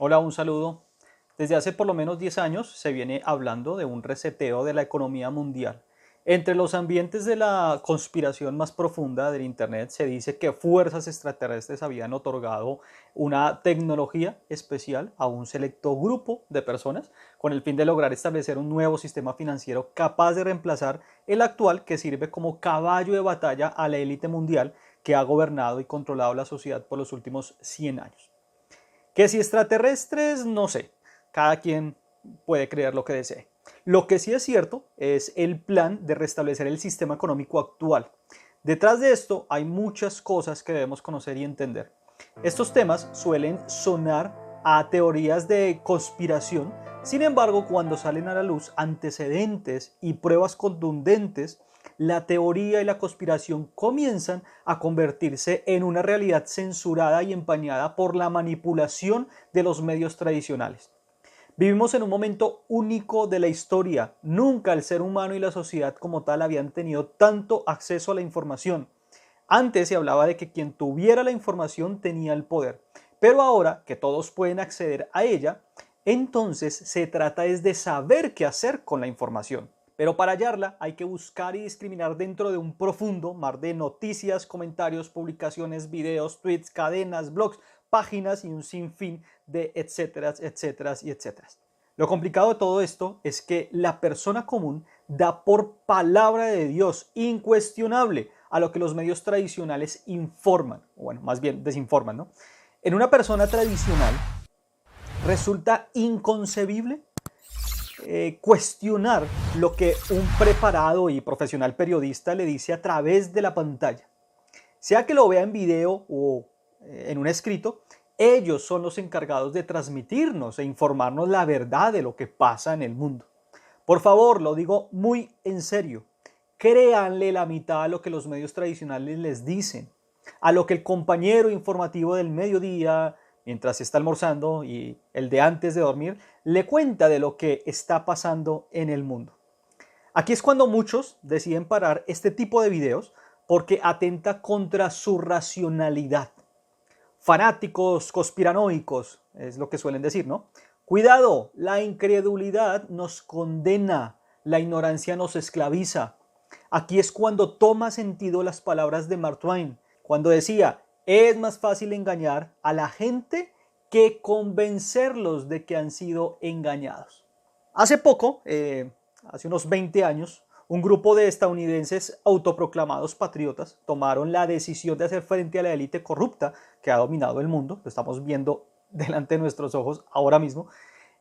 Hola, un saludo. Desde hace por lo menos 10 años se viene hablando de un reseteo de la economía mundial. Entre los ambientes de la conspiración más profunda del Internet se dice que fuerzas extraterrestres habían otorgado una tecnología especial a un selecto grupo de personas con el fin de lograr establecer un nuevo sistema financiero capaz de reemplazar el actual que sirve como caballo de batalla a la élite mundial que ha gobernado y controlado la sociedad por los últimos 100 años. Que si extraterrestres, no sé. Cada quien puede creer lo que desee. Lo que sí es cierto es el plan de restablecer el sistema económico actual. Detrás de esto hay muchas cosas que debemos conocer y entender. Estos temas suelen sonar a teorías de conspiración, sin embargo, cuando salen a la luz antecedentes y pruebas contundentes, la teoría y la conspiración comienzan a convertirse en una realidad censurada y empañada por la manipulación de los medios tradicionales. Vivimos en un momento único de la historia. Nunca el ser humano y la sociedad como tal habían tenido tanto acceso a la información. Antes se hablaba de que quien tuviera la información tenía el poder, pero ahora que todos pueden acceder a ella, entonces se trata es de saber qué hacer con la información. Pero para hallarla hay que buscar y discriminar dentro de un profundo mar de noticias, comentarios, publicaciones, videos, tweets, cadenas, blogs, páginas y un sinfín de etcétera, etcétera y etcétera. Lo complicado de todo esto es que la persona común da por palabra de Dios incuestionable a lo que los medios tradicionales informan, o bueno, más bien desinforman, ¿no? En una persona tradicional resulta inconcebible cuestionar lo que un preparado y profesional periodista le dice a través de la pantalla. Sea que lo vea en video o en un escrito, ellos son los encargados de transmitirnos e informarnos la verdad de lo que pasa en el mundo. Por favor, lo digo muy en serio, créanle la mitad a lo que los medios tradicionales les dicen, a lo que el compañero informativo del mediodía, mientras está almorzando, y el de antes de dormir, le cuenta de lo que está pasando en el mundo. Aquí es cuando muchos deciden parar este tipo de videos porque atenta contra su racionalidad. Fanáticos conspiranoicos, es lo que suelen decir, ¿no? Cuidado, la incredulidad nos condena, la ignorancia nos esclaviza. Aquí es cuando toma sentido las palabras de Mark Twain, cuando decía, es más fácil engañar a la gente que convencerlos de que han sido engañados. Hace poco, hace unos 20 años, un grupo de estadounidenses autoproclamados patriotas tomaron la decisión de hacer frente a la élite corrupta que ha dominado el mundo. Lo estamos viendo delante de nuestros ojos ahora mismo.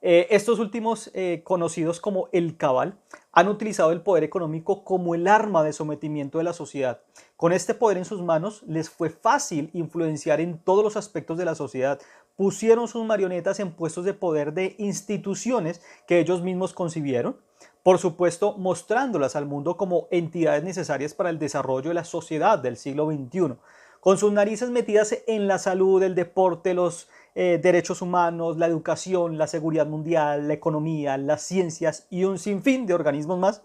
Estos últimos, conocidos como el Cabal, han utilizado el poder económico como el arma de sometimiento de la sociedad. Con este poder en sus manos, les fue fácil influenciar en todos los aspectos de la sociedad. Pusieron sus marionetas en puestos de poder de instituciones que ellos mismos concibieron, por supuesto mostrándolas al mundo como entidades necesarias para el desarrollo de la sociedad del siglo XXI, con sus narices metidas en la salud, el deporte, los derechos humanos, la educación, la seguridad mundial, la economía, las ciencias y un sinfín de organismos más,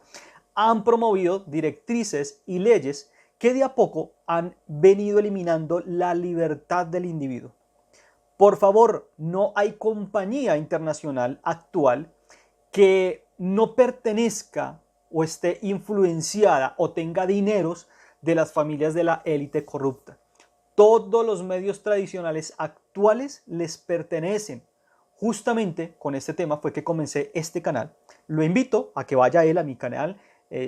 han promovido directrices y leyes que de a poco han venido eliminando la libertad del individuo. Por favor, no hay compañía internacional actual que no pertenezca o esté influenciada o tenga dineros de las familias de la élite corrupta. Todos los medios tradicionales actuales les pertenecen. Justamente con este tema fue que comencé este canal. Lo invito a que vaya él a mi canal.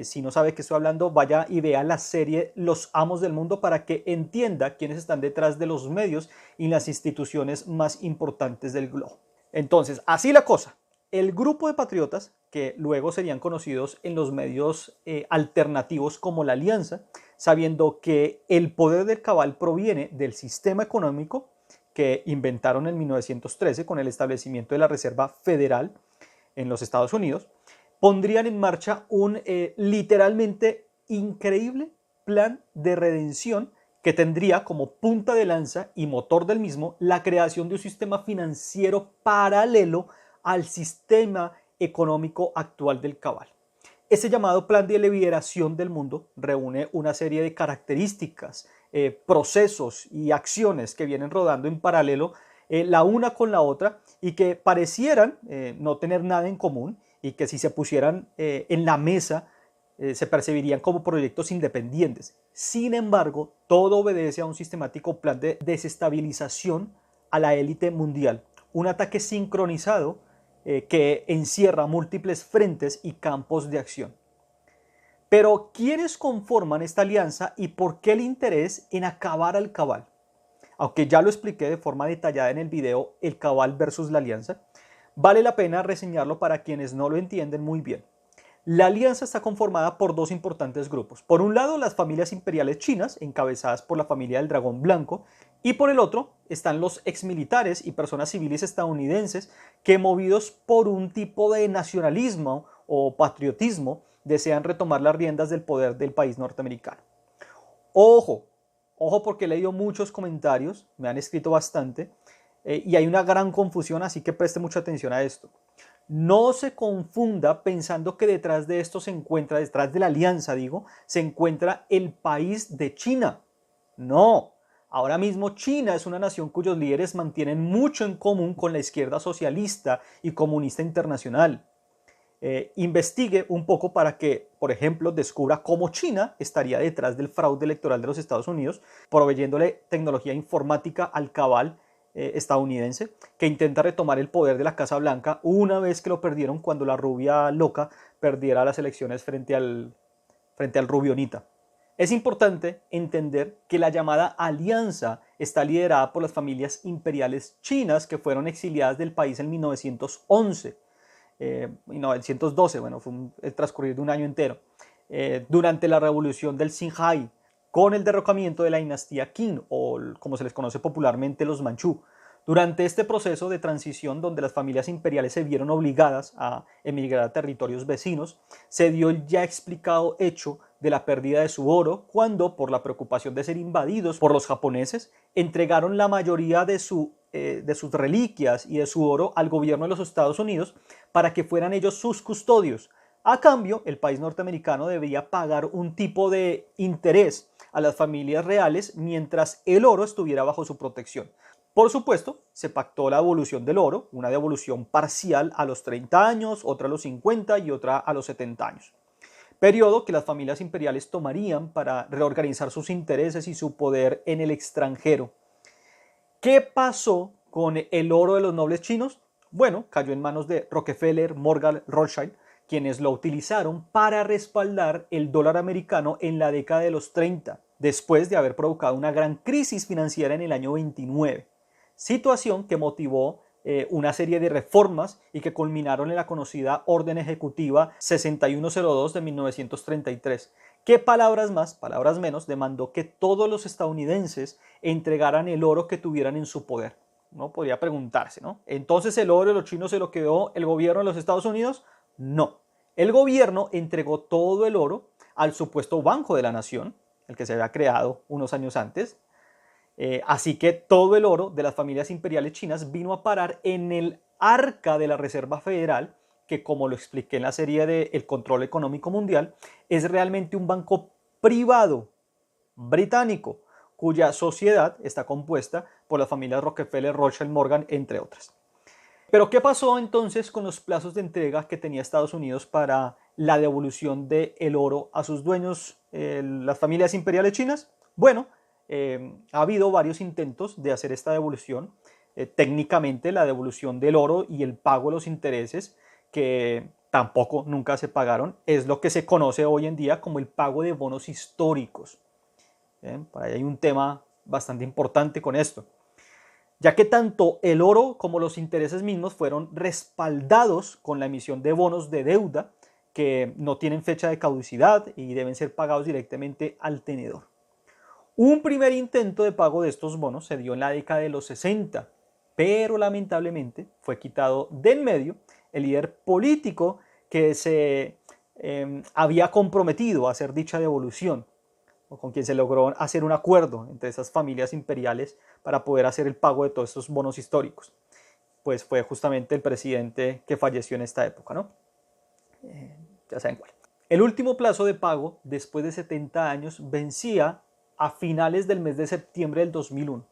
Si no sabe qué estoy hablando, vaya y vea la serie Los Amos del Mundo para que entienda quiénes están detrás de los medios y las instituciones más importantes del globo. Entonces, así la cosa. El grupo de patriotas, que luego serían conocidos en los medios alternativos como la Alianza, sabiendo que el poder del Cabal proviene del sistema económico que inventaron en 1913 con el establecimiento de la Reserva Federal en los Estados Unidos, pondrían en marcha un literalmente increíble plan de redención que tendría como punta de lanza y motor del mismo la creación de un sistema financiero paralelo al sistema económico actual del Cabal. Este llamado plan de liberación del mundo reúne una serie de características, procesos y acciones que vienen rodando en paralelo la una con la otra y que parecieran no tener nada en común y que si se pusieran en la mesa se percibirían como proyectos independientes. Sin embargo, todo obedece a un sistemático plan de desestabilización a la élite mundial, un ataque sincronizado que encierra múltiples frentes y campos de acción. Pero, ¿quiénes conforman esta alianza y por qué el interés en acabar al cabal? Aunque ya lo expliqué de forma detallada en el video El cabal versus la alianza, vale la pena reseñarlo para quienes no lo entienden muy bien. La alianza está conformada por dos importantes grupos. Por un lado, las familias imperiales chinas, encabezadas por la familia del Dragón Blanco, y por el otro están los exmilitares y personas civiles estadounidenses que, movidos por un tipo de nacionalismo o patriotismo, desean retomar las riendas del poder del país norteamericano. Ojo, ojo porque he leído muchos comentarios, me han escrito bastante, y hay una gran confusión, así que preste mucha atención a esto. No se confunda pensando que detrás de esto se encuentra, detrás de la alianza, digo, se encuentra el país de China. No, ahora mismo China es una nación cuyos líderes mantienen mucho en común con la izquierda socialista y comunista internacional. Investigue un poco para que, por ejemplo, descubra cómo China estaría detrás del fraude electoral de los Estados Unidos, proveyéndole tecnología informática al cabal estadounidense, que intenta retomar el poder de la Casa Blanca una vez que lo perdieron cuando la rubia loca perdiera las elecciones frente al rubionita. Es importante entender que la llamada alianza está liderada por las familias imperiales chinas que fueron exiliadas del país en 1911. 1912, bueno, fue el transcurrir de un año entero, durante la revolución del Xinhai, con el derrocamiento de la dinastía Qin, o como se les conoce popularmente, los Manchú. Durante este proceso de transición, donde las familias imperiales se vieron obligadas a emigrar a territorios vecinos, se dio el ya explicado hecho de la pérdida de su oro, cuando, por la preocupación de ser invadidos por los japoneses, entregaron la mayoría de sus reliquias y de su oro al gobierno de los Estados Unidos para que fueran ellos sus custodios. A cambio, el país norteamericano debía pagar un tipo de interés a las familias reales mientras el oro estuviera bajo su protección. Por supuesto, se pactó la devolución del oro, una devolución parcial a los 30 años, otra a los 50 y otra a los 70 años. Periodo que las familias imperiales tomarían para reorganizar sus intereses y su poder en el extranjero. ¿Qué pasó con el oro de los nobles chinos? Bueno, cayó en manos de Rockefeller, Morgan, Rothschild, quienes lo utilizaron para respaldar el dólar americano en la década de los 30, después de haber provocado una gran crisis financiera en el año 29, situación que motivó una serie de reformas y que culminaron en la conocida Orden Ejecutiva 6102 de 1933, que palabras más, palabras menos, demandó que todos los estadounidenses entregaran el oro que tuvieran en su poder. Uno podría preguntarse, ¿no? Entonces, ¿el oro de los chinos se lo quedó el gobierno de los Estados Unidos? No. El gobierno entregó todo el oro al supuesto Banco de la Nación, el que se había creado unos años antes. Así que todo el oro de las familias imperiales chinas vino a parar en el arca de la Reserva Federal, que, como lo expliqué en la serie de El Control Económico Mundial, es realmente un banco privado británico, cuya sociedad está compuesta por las familias Rockefeller, Rothschild, Morgan, entre otras. Pero, ¿qué pasó entonces con los plazos de entrega que tenía Estados Unidos para la devolución del oro a sus dueños, las familias imperiales chinas? Bueno, ha habido varios intentos de hacer esta devolución. Técnicamente, la devolución del oro y el pago de los intereses, que tampoco nunca se pagaron, es lo que se conoce hoy en día como el pago de bonos históricos. Por ahí hay un tema bastante importante con esto, ya que tanto el oro como los intereses mismos fueron respaldados con la emisión de bonos de deuda que no tienen fecha de caducidad y deben ser pagados directamente al tenedor. Un primer intento de pago de estos bonos se dio en la década de los 60, pero lamentablemente fue quitado de en medio el líder político que se había comprometido a hacer dicha devolución, o con quien se logró hacer un acuerdo entre esas familias imperiales para poder hacer el pago de todos estos bonos históricos. Pues fue justamente el presidente que falleció en esta época, ¿no? Ya saben cuál. El último plazo de pago, después de 70 años, vencía a finales del mes de septiembre del 2001,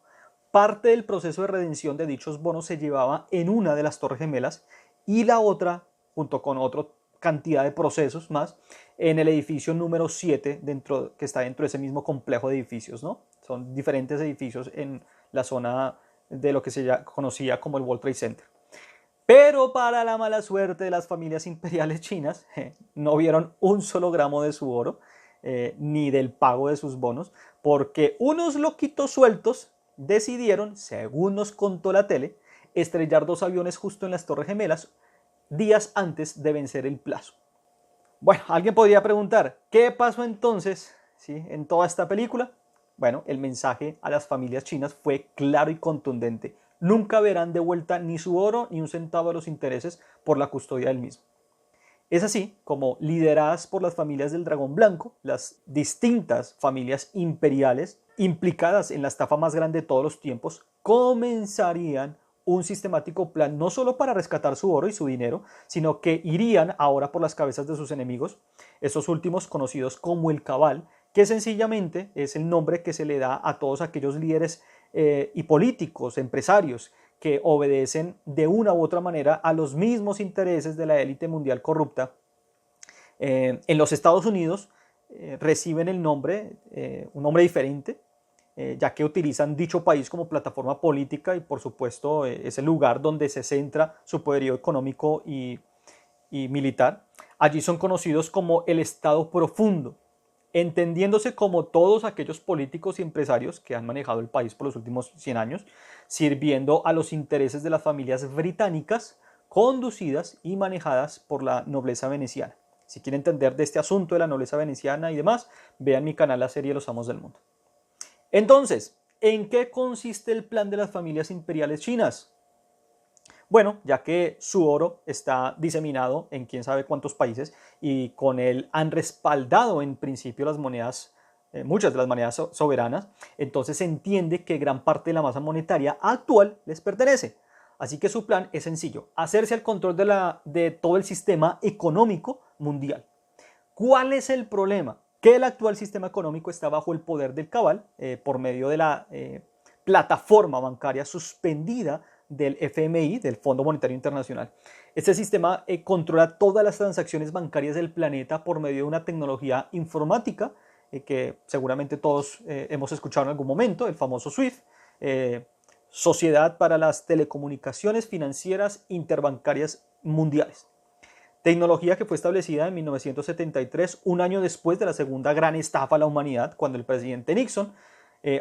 Parte del proceso de redención de dichos bonos se llevaba en una de las Torres Gemelas y la otra, junto con otra cantidad de procesos más, en el edificio número 7, que está dentro de ese mismo complejo de edificios, ¿no? Son diferentes edificios en la zona de lo que se conocía como el World Trade Center. Pero para la mala suerte de las familias imperiales chinas, no vieron un solo gramo de su oro, ni del pago de sus bonos, porque unos loquitos sueltos decidieron, según nos contó la tele, estrellar 2 aviones justo en las Torres Gemelas días antes de vencer el plazo. Bueno, alguien podría preguntar, ¿qué pasó entonces, ¿sí?, en toda esta película? Bueno, el mensaje a las familias chinas fue claro y contundente. Nunca verán de vuelta ni su oro ni un centavo de los intereses por la custodia del mismo. Es así como, lideradas por las familias del Dragón Blanco, las distintas familias imperiales implicadas en la estafa más grande de todos los tiempos, comenzarían un sistemático plan no solo para rescatar su oro y su dinero, sino que irían ahora por las cabezas de sus enemigos, esos últimos conocidos como el Cabal, que sencillamente es el nombre que se le da a todos aquellos líderes y políticos, empresarios, que obedecen de una u otra manera a los mismos intereses de la élite mundial corrupta. En los Estados Unidos reciben el nombre, un nombre diferente, ya que utilizan dicho país como plataforma política y por supuesto es el lugar donde se centra su poderío económico y militar. Allí son conocidos como el Estado Profundo, entendiéndose como todos aquellos políticos y empresarios que han manejado el país por los últimos 100 años, sirviendo a los intereses de las familias británicas, conducidas y manejadas por la nobleza veneciana. Si quieren entender de este asunto de la nobleza veneciana y demás, vean mi canal, la serie Los Amos del Mundo. Entonces, ¿en qué consiste el plan de las familias imperiales chinas? Bueno, ya que su oro está diseminado en quién sabe cuántos países y con él han respaldado en principio las monedas, muchas de las monedas soberanas, entonces se entiende que gran parte de la masa monetaria actual les pertenece. Así que su plan es sencillo, hacerse al control de todo el sistema económico mundial. ¿Cuál es el problema? Que el actual sistema económico está bajo el poder del Cabal por medio de la plataforma bancaria suspendida del FMI, del Fondo Monetario Internacional. Este sistema controla todas las transacciones bancarias del planeta por medio de una tecnología informática que seguramente todos hemos escuchado en algún momento, el famoso SWIFT, Sociedad para las Telecomunicaciones Financieras Interbancarias Mundiales. Tecnología que fue establecida en 1973, un año después de la segunda gran estafa a la humanidad, cuando el presidente Nixon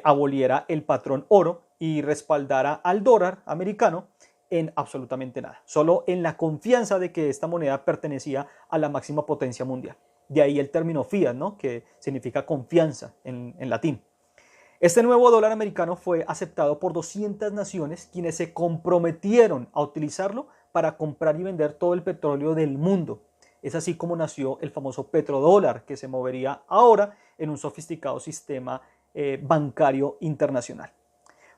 aboliera el patrón oro y respaldara al dólar americano en absolutamente nada, solo en la confianza de que esta moneda pertenecía a la máxima potencia mundial. De ahí el término fiat, ¿no?, que significa confianza en latín. Este nuevo dólar americano fue aceptado por 200 naciones, quienes se comprometieron a utilizarlo para comprar y vender todo el petróleo del mundo. Es así como nació el famoso petrodólar, que se movería ahora en un sofisticado sistema bancario internacional.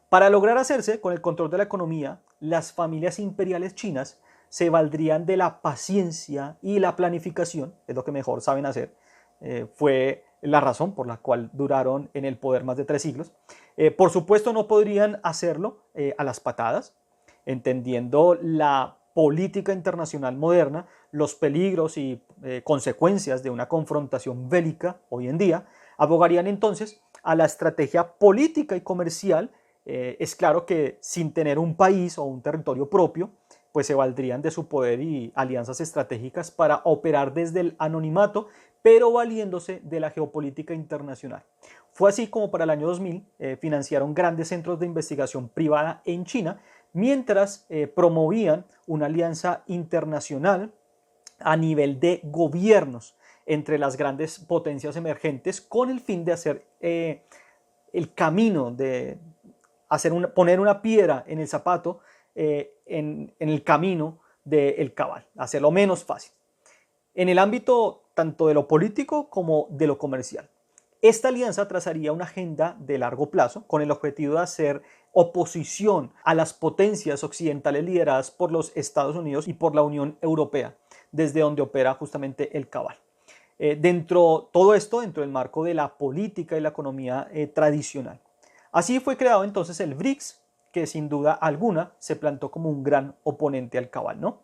Para lograr hacerse con el control de la economía, las familias imperiales chinas se valdrían de la paciencia y la planificación, es lo que mejor saben hacer. Fue la razón por la cual duraron en el poder más de 3 siglos. Por supuesto no podrían hacerlo a las patadas, entendiendo la política internacional moderna, los peligros y consecuencias de una confrontación bélica hoy en día, abogarían entonces a la estrategia política y comercial. Es claro que sin tener un país o un territorio propio, pues se valdrían de su poder y alianzas estratégicas para operar desde el anonimato, pero valiéndose de la geopolítica internacional. Fue así como para el año 2000 financiaron grandes centros de investigación privada en China, mientras promovían una alianza internacional a nivel de gobiernos entre las grandes potencias emergentes con el fin de hacer el camino, de poner una piedra en el zapato en el camino del Cabal, hacerlo menos fácil. En el ámbito tanto de lo político como de lo comercial. Esta alianza trazaría una agenda de largo plazo con el objetivo de hacer oposición a las potencias occidentales lideradas por los Estados Unidos y por la Unión Europea, desde donde opera justamente el Cabal. Todo esto dentro del marco de la política y la economía tradicional. Así fue creado entonces el BRICS, que sin duda alguna se plantó como un gran oponente al cabal, ¿no?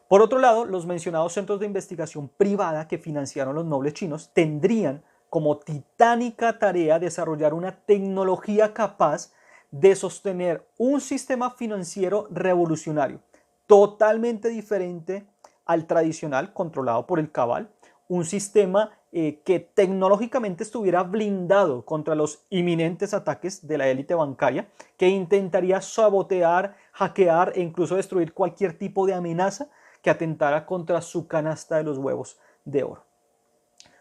Por otro lado, los mencionados centros de investigación privada que financiaron los nobles chinos tendrían como titánica tarea desarrollar una tecnología capaz de sostener un sistema financiero revolucionario, totalmente diferente al tradicional controlado por el cabal, un sistema que tecnológicamente estuviera blindado contra los inminentes ataques de la élite bancaria, que intentaría sabotear, hackear e incluso destruir cualquier tipo de amenaza que atentara contra su canasta de los huevos de oro.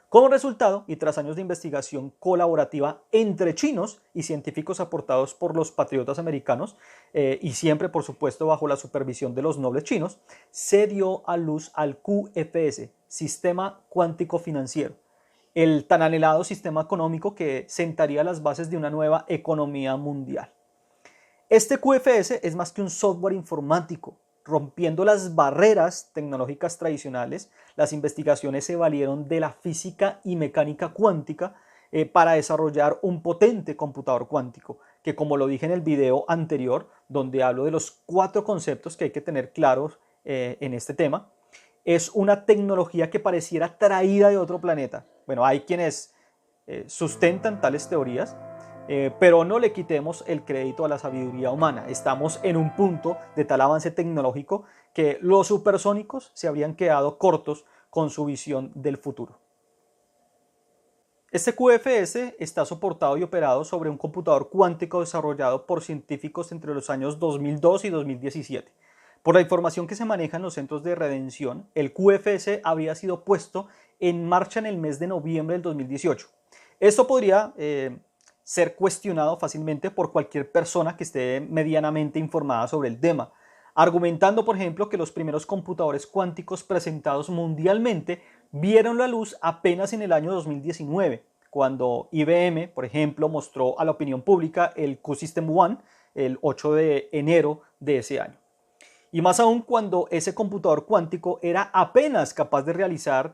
Como resultado, y tras años de investigación colaborativa entre chinos y científicos aportados por los patriotas americanos, y siempre por supuesto bajo la supervisión de los nobles chinos, se dio a luz al QFS, Sistema Cuántico Financiero, el tan anhelado sistema económico que sentaría las bases de una nueva economía mundial. Este QFS es más que un software informático. Rompiendo las barreras tecnológicas tradicionales, las investigaciones se valieron de la física y mecánica cuántica para desarrollar un potente computador cuántico, que como lo dije en el video anterior, donde hablo de los 4 conceptos que hay que tener claros en este tema, es una tecnología que pareciera traída de otro planeta. Bueno, hay quienes sustentan tales teorías, pero no le quitemos el crédito a la sabiduría humana. Estamos en un punto de tal avance tecnológico que los supersónicos se habrían quedado cortos con su visión del futuro. Este QFS está soportado y operado sobre un computador cuántico desarrollado por científicos entre los años 2002 y 2017. Por la información que se maneja en los centros de redención, el QFS habría sido puesto en marcha en el mes de noviembre del 2018. Esto podría ser cuestionado fácilmente por cualquier persona que esté medianamente informada sobre el tema, argumentando, por ejemplo, que los primeros computadores cuánticos presentados mundialmente vieron la luz apenas en el año 2019, cuando IBM, por ejemplo, mostró a la opinión pública el Q-System One el 8 de enero de ese año. Y más aún cuando ese computador cuántico era apenas capaz de realizar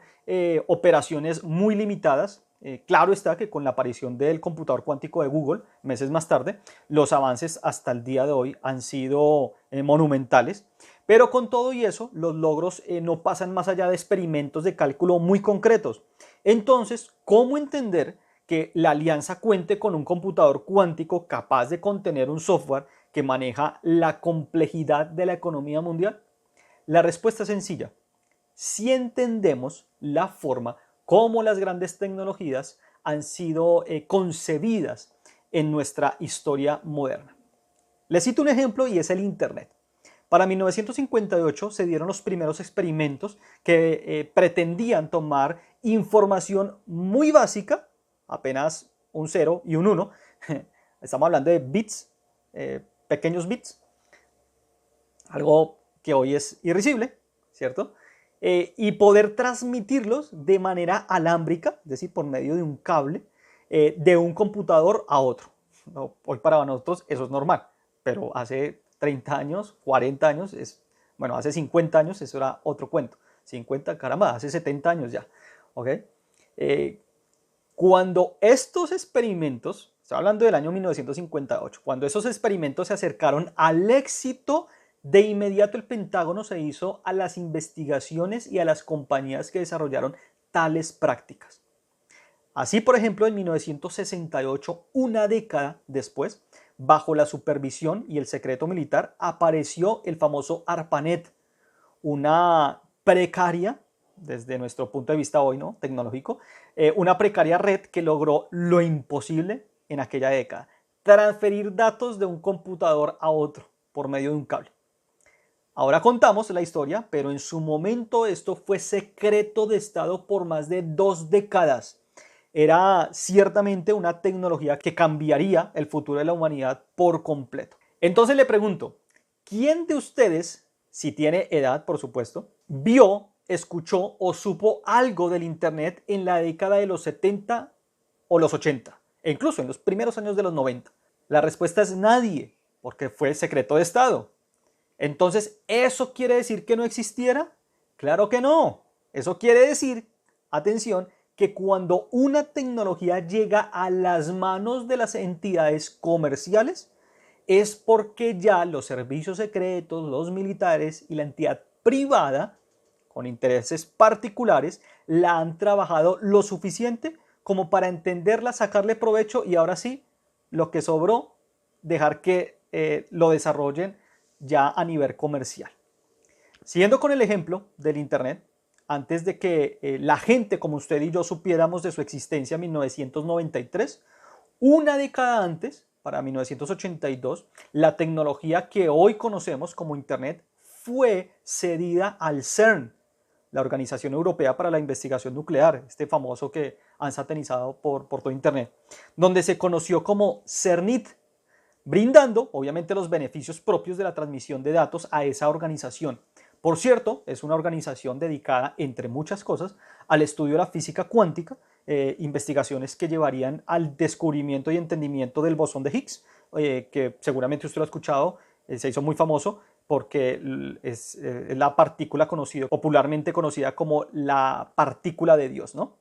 operaciones muy limitadas. Claro está que con la aparición del computador cuántico de Google, meses más tarde, los avances hasta el día de hoy han sido monumentales. Pero con todo y eso, los logros no pasan más allá de experimentos de cálculo muy concretos. Entonces, ¿cómo entender que la alianza cuente con un computador cuántico capaz de contener un software que maneja la complejidad de la economía mundial? La respuesta es sencilla. Si entendemos la forma como las grandes tecnologías han sido concebidas en nuestra historia moderna. Les cito un ejemplo y es el Internet. Para 1958 se dieron los primeros experimentos que pretendían tomar información muy básica, apenas un 0 y un 1, estamos hablando de bits, pequeños bits, algo que hoy es irrisible, ¿cierto? Y poder transmitirlos de manera alámbrica, es decir, por medio de un cable, de un computador a otro. ¿No? Hoy para nosotros eso es normal, pero hace 30 años, 40 años, bueno, hace 50 años eso era otro cuento. 50, caramba, hace 70 años ya. ¿Okay? Cuando estos experimentos, estoy hablando del año 1958, cuando esos experimentos se acercaron al éxito, de inmediato el Pentágono se hizo a las investigaciones y a las compañías que desarrollaron tales prácticas. Así, por ejemplo, en 1968, una década después, bajo la supervisión y el secreto militar, apareció el famoso ARPANET, una precaria, desde nuestro punto de vista hoy, ¿no? Tecnológico, una precaria red que logró lo imposible en aquella década: transferir datos de un computador a otro por medio de un cable. Ahora contamos la historia, pero en su momento esto fue secreto de Estado por más de 2 décadas. Era ciertamente una tecnología que cambiaría el futuro de la humanidad por completo. Entonces le pregunto, ¿quién de ustedes, si tiene edad por supuesto, vio, escuchó o supo algo del Internet en la década de los 70 o los 80? E incluso en los primeros años de los 90. La respuesta es nadie, porque fue secreto de Estado. Entonces, ¿eso quiere decir que no existiera? Claro que no. Eso quiere decir, atención, que cuando una tecnología llega a las manos de las entidades comerciales, es porque ya los servicios secretos, los militares y la entidad privada, con intereses particulares, la han trabajado lo suficiente como para entenderla, sacarle provecho y ahora sí, lo que sobró, dejar que lo desarrollen ya a nivel comercial. Siguiendo con el ejemplo del Internet, antes de que la gente como usted y yo supiéramos de su existencia en 1993, una década antes, para 1982, la tecnología que hoy conocemos como Internet fue cedida al CERN, la Organización Europea para la Investigación Nuclear, este famoso que han satanizado por todo Internet, donde se conoció como CERNIT, brindando obviamente los beneficios propios de la transmisión de datos a esa organización. Por cierto, es una organización dedicada, entre muchas cosas, al estudio de la física cuántica, investigaciones que llevarían al descubrimiento y entendimiento del bosón de Higgs, que seguramente usted lo ha escuchado, se hizo muy famoso porque es la partícula conocida, popularmente conocida como la partícula de Dios, ¿no?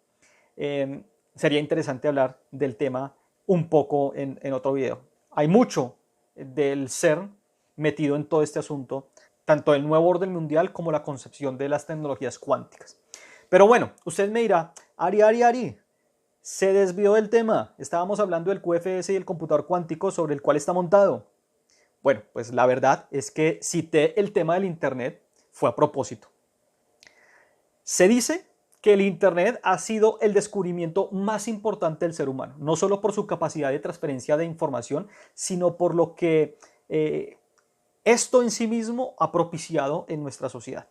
Sería interesante hablar del tema un poco en otro video. Hay mucho del CERN metido en todo este asunto, tanto el nuevo orden mundial como la concepción de las tecnologías cuánticas. Pero bueno, usted me dirá, Ari, se desvió del tema. Estábamos hablando del QFS y el computador cuántico sobre el cual está montado. Bueno, pues la verdad es que cité el tema del Internet, fue a propósito. Se dice que el Internet ha sido el descubrimiento más importante del ser humano, no solo por su capacidad de transferencia de información, sino por lo que esto en sí mismo ha propiciado en nuestra sociedad.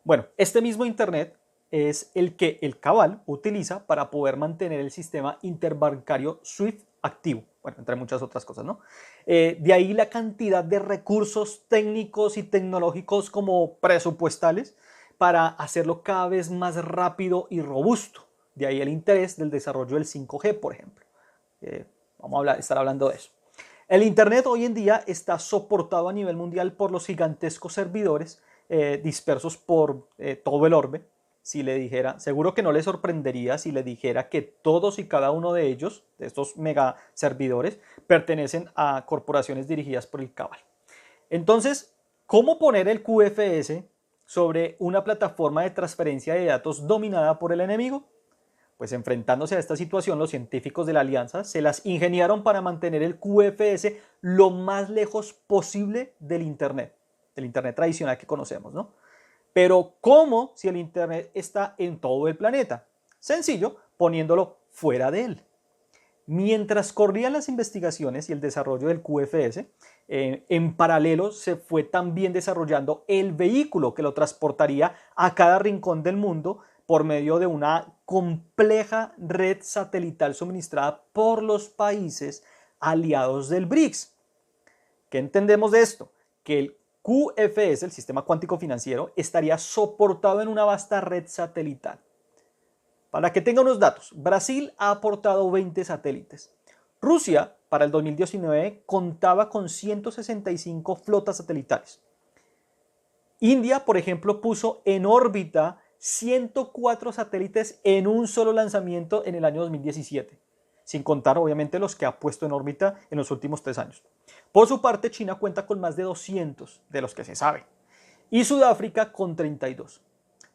Bueno, este mismo Internet es el que el Cabal utiliza para poder mantener el sistema interbancario SWIFT activo, bueno, entre muchas otras cosas, ¿no? De ahí la cantidad de recursos técnicos y tecnológicos como presupuestales para hacerlo cada vez más rápido y robusto. De ahí el interés del desarrollo del 5G, por ejemplo. Vamos a estar hablando de eso. El Internet hoy en día está soportado a nivel mundial por los gigantescos servidores dispersos por todo el orbe. Si le dijera, seguro que no le sorprendería si le dijera que todos y cada uno de ellos, de estos mega servidores, pertenecen a corporaciones dirigidas por el Cabal. Entonces, ¿cómo poner el QFS sobre una plataforma de transferencia de datos dominada por el enemigo? Pues enfrentándose a esta situación, los científicos de la alianza se las ingeniaron para mantener el QFS lo más lejos posible del Internet tradicional que conocemos, ¿no? Pero ¿cómo si el Internet está en todo el planeta? Sencillo, poniéndolo fuera de él. Mientras corrían las investigaciones y el desarrollo del QFS, en paralelo se fue también desarrollando el vehículo que lo transportaría a cada rincón del mundo por medio de una compleja red satelital suministrada por los países aliados del BRICS. ¿Qué entendemos de esto? Que el QFS, el sistema cuántico financiero, estaría soportado en una vasta red satelital. Para que tenga unos datos, Brasil ha aportado 20 satélites. Rusia, para el 2019, contaba con 165 flotas satelitales. India, por ejemplo, puso en órbita 104 satélites en un solo lanzamiento en el año 2017, sin contar obviamente los que ha puesto en órbita en los últimos 3 años. Por su parte, China cuenta con más de 200 de los que se sabe y Sudáfrica con 32.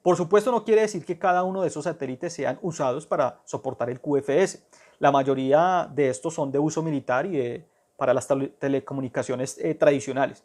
Por supuesto, no quiere decir que cada uno de esos satélites sean usados para soportar el QFS. La mayoría de estos son de uso militar y para las telecomunicaciones tradicionales.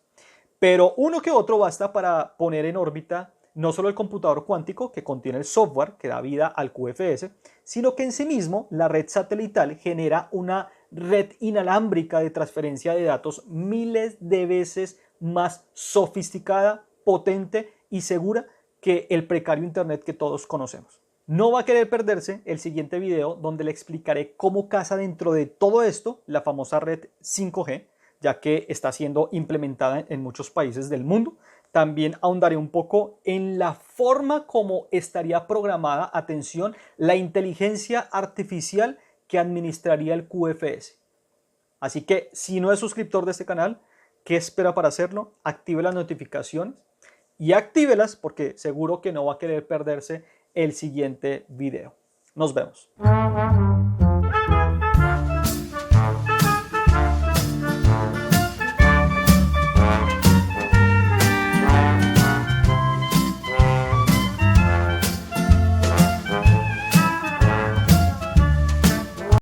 Pero uno que otro basta para poner en órbita no solo el computador cuántico que contiene el software que da vida al QFS, sino que en sí mismo la red satelital genera una red inalámbrica de transferencia de datos miles de veces más sofisticada, potente y segura que el precario Internet que todos conocemos. No va a querer perderse el siguiente video donde le explicaré cómo casa dentro de todo esto la famosa red 5G, ya que está siendo implementada en muchos países del mundo. También ahondaré un poco en la forma como estaría programada, atención, la inteligencia artificial que administraría el QFS. Así que si no es suscriptor de este canal, ¿qué espera para hacerlo? Active las notificaciones y actívelas porque seguro que no va a querer perderse el siguiente video. Nos vemos.